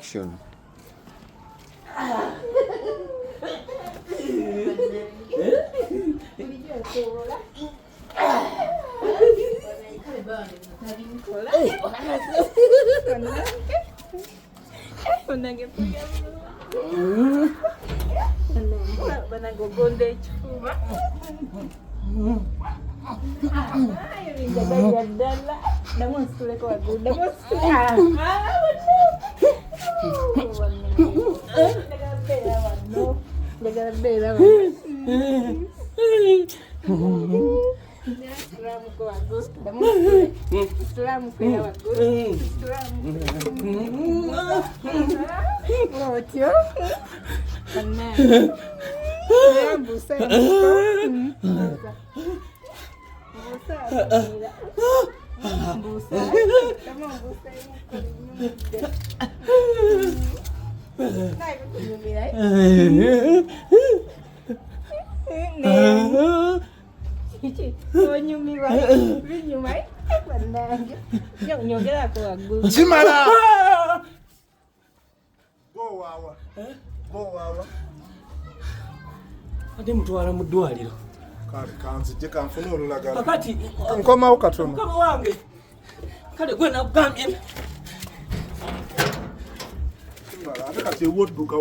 Action. Chimala! Go wawa. Go wawa. Ate mutwala mu ddwaliro. Kale kanzije kanfuna olulagala. Kakati nkomawo katono. Mukama wange. Kale gwe nakugambye. Chimala ate kati ewodduka